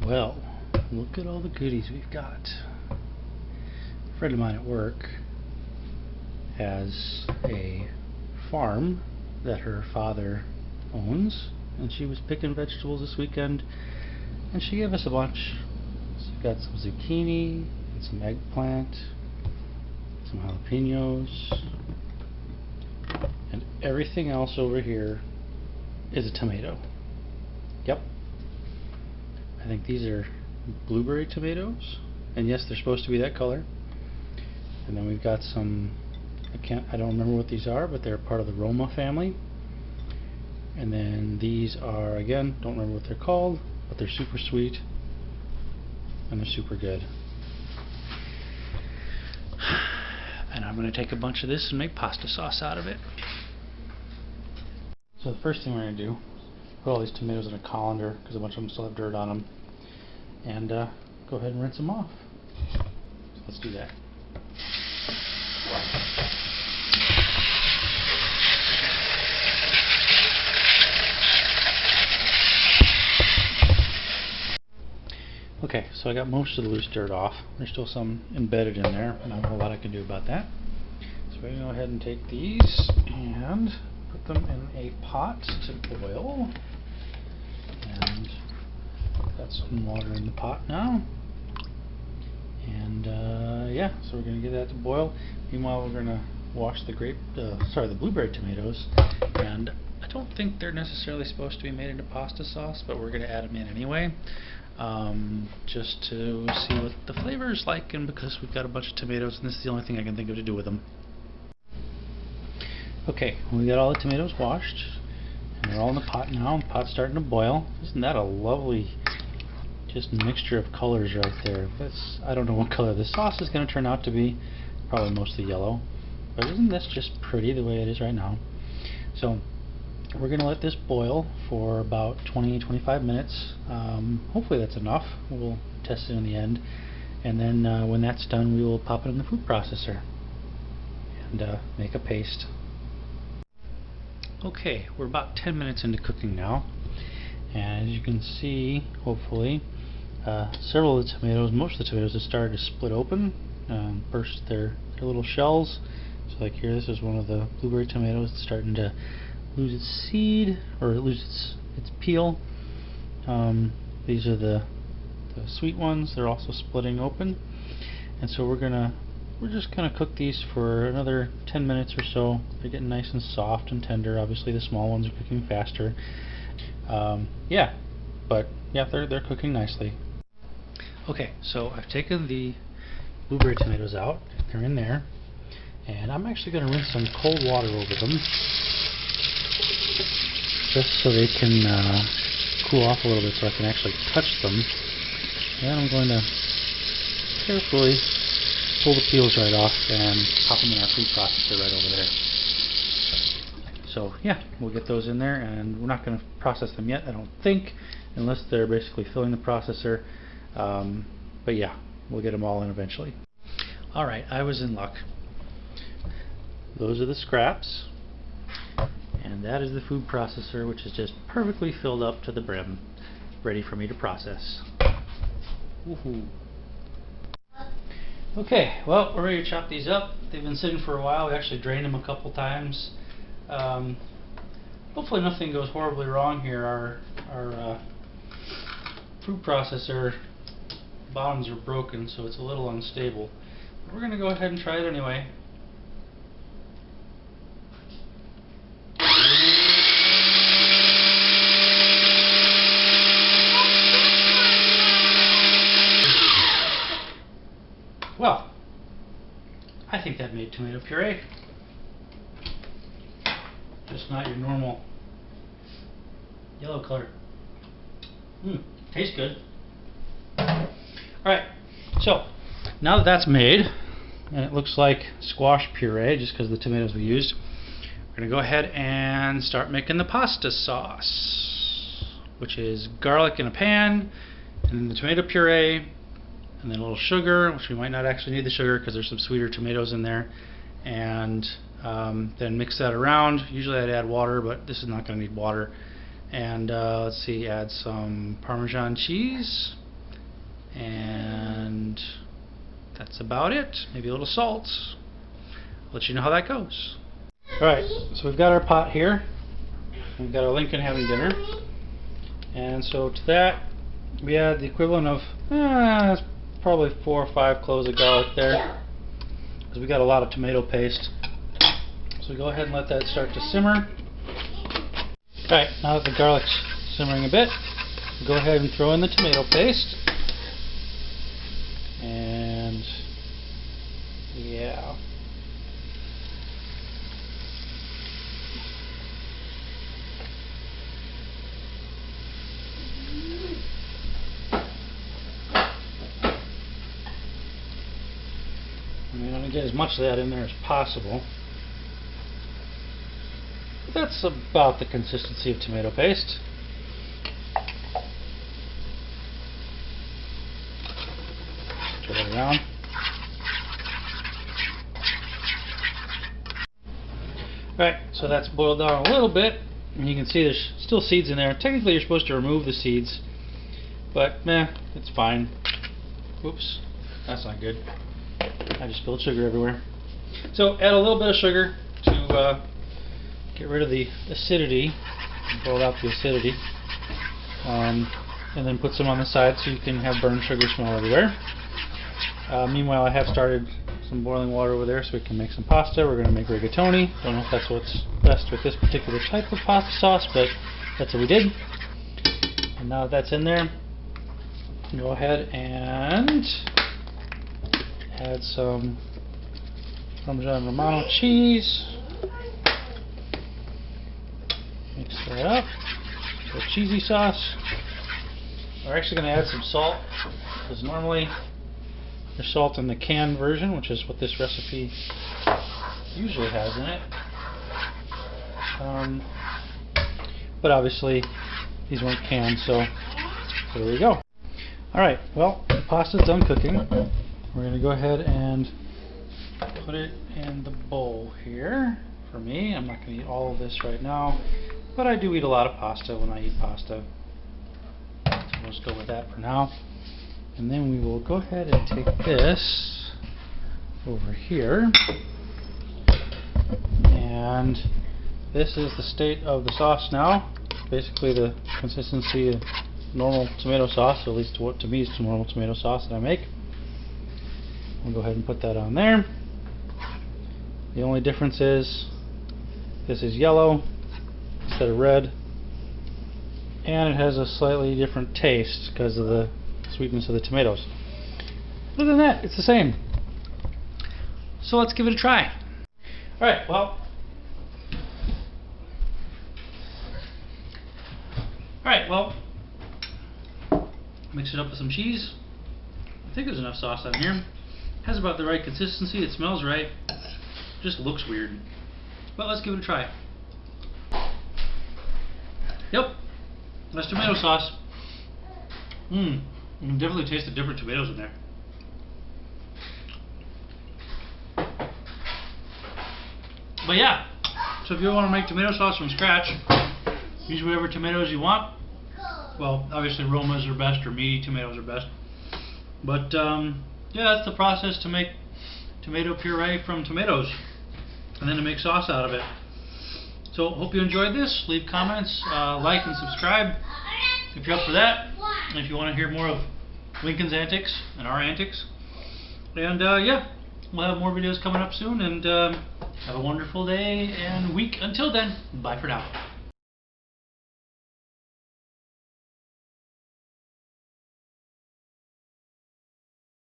Well, look at all the goodies we've got. A friend of mine at work has a farm that her father owns, and she was picking vegetables this weekend, and she gave us a bunch. So we've got some zucchini, and some eggplant, some jalapenos, and everything else over here is a tomato. Yep. I think these are blueberry tomatoes, and yes, they're supposed to be that color. And then we've got some, I don't remember what these are, but they're part of the Roma family. And then these are, again, don't remember what they're called, but they're super sweet and they're super good. And I'm going to take a bunch of this and make pasta sauce out of it. So the first thing we're going to do, put all these tomatoes in a colander because a bunch of them still have dirt on them, and go ahead and rinse them off. So let's do that. Okay, so I got most of the loose dirt off. There's still some embedded in there, but not a whole lot I can do about that. So we're going to go ahead and take these and put them in a pot to boil. And got some water in the pot now. And yeah, so we're going to get that to boil. Meanwhile, we're going to wash the blueberry tomatoes. And I don't think they're necessarily supposed to be made into pasta sauce, but we're going to add them in anyway. Just to see what the flavor is like, and because we've got a bunch of tomatoes and this is the only thing I can think of to do with them. Okay, we got all the tomatoes washed and they're all in the pot now. The pot's starting to boil. Isn't that a lovely just mixture of colors right there? I don't know what color the sauce is going to turn out to be, probably mostly yellow, but isn't this just pretty the way it is right now? So we're going to let this boil for about 20-25 minutes. Hopefully that's enough. We'll test it in the end. And then when that's done, we will pop it in the food processor and make a paste. Okay, we're about 10 minutes into cooking now. And as you can see, hopefully, several of the tomatoes, most of the tomatoes have started to split open, burst their little shells. So like here, this is one of the blueberry tomatoes that's starting to lose its seed, or lose its peel. These are the sweet ones. They're also splitting open, and so we're just gonna cook these for another 10 minutes or so. They're getting nice and soft and tender. Obviously, the small ones are cooking faster. Yeah, but yeah, they're cooking nicely. Okay, so I've taken the blueberry tomatoes out. They're in there, and I'm actually gonna rinse some cold water over them, just so they can cool off a little bit so I can actually touch them. Then I'm going to carefully pull the peels right off and pop them in our food processor right over there. So yeah, we'll get those in there, and we're not going to process them yet, I don't think, unless they're basically filling the processor. But yeah, we'll get them all in eventually. Alright, I was in luck. Those are the scraps. And that is the food processor, which is just perfectly filled up to the brim, ready for me to process. Woohoo! Okay, well, we're ready to chop these up. They've been sitting for a while. We actually drained them a couple times. Hopefully nothing goes horribly wrong here. Our food processor bottoms are broken, so it's a little unstable. But we're going to go ahead and try it anyway. Well, I think that made tomato puree. Just not your normal yellow color. Tastes good. Alright, so now that that's made, and it looks like squash puree just because of the tomatoes we used, we're going to go ahead and start making the pasta sauce, which is garlic in a pan, and then the tomato puree, and then a little sugar, which we might not actually need the sugar because there's some sweeter tomatoes in there, and then mix that around. Usually I'd add water, but this is not going to need water. And let's see, add some Parmesan cheese, And that's about it. Maybe a little salt. I'll let you know how that goes. Alright, so we've got our pot here. We've got our Lincoln having dinner. And so to that, we add the equivalent of probably 4 or 5 cloves of garlic there, because we got a lot of tomato paste. So go ahead and let that start to simmer. Alright, now that the garlic's simmering a bit, go ahead and throw in the tomato paste. And yeah. I want to get as much of that in there as possible. But that's about the consistency of tomato paste. Turn it around. Alright, so that's boiled down a little bit. And you can see there's still seeds in there. Technically you're supposed to remove the seeds, but it's fine. Oops, that's not good. I just spilled sugar everywhere. So add a little bit of sugar to get rid of the acidity, boil out the acidity, and then put some on the side so you can have burned sugar smell everywhere. Meanwhile, I have started some boiling water over there so we can make some pasta. We're going to make rigatoni. Don't know if that's what's best with this particular type of pasta sauce, but that's what we did. And now that that's in there, go ahead and add some Parmesan Romano cheese. Mix that up. The cheesy sauce. We're actually going to add some salt, because normally there's salt in the canned version, which is what this recipe usually has in it. But obviously these weren't canned, so there we go. Alright, well, the pasta's done cooking. We're going to go ahead and put it in the bowl here. For me, I'm not going to eat all of this right now, but I do eat a lot of pasta when I eat pasta. So we'll just go with that for now. And then we will go ahead and take this over here. And this is the state of the sauce now. Basically the consistency of normal tomato sauce, at least to me is normal tomato sauce that I make. We'll go ahead and put that on there. The only difference is this is yellow instead of red, and it has a slightly different taste because of the sweetness of the tomatoes. Other than that, it's the same. So let's give it a try. Alright, well, mix it up with some cheese. I think there's enough sauce on here. Has about the right consistency. It smells right. Just looks weird. But let's give it a try. Yep, that's tomato sauce. You can definitely taste the different tomatoes in there. But yeah, so if you want to make tomato sauce from scratch, use whatever tomatoes you want. Well, obviously Romas are best, or meaty tomatoes are best. But yeah, that's the process to make tomato puree from tomatoes, and then to make sauce out of it. So hope you enjoyed this. Leave comments, like and subscribe if you're up for that, and if you want to hear more of Lincoln's antics and our antics. And yeah, we'll have more videos coming up soon, and have a wonderful day and week until then. Bye for now.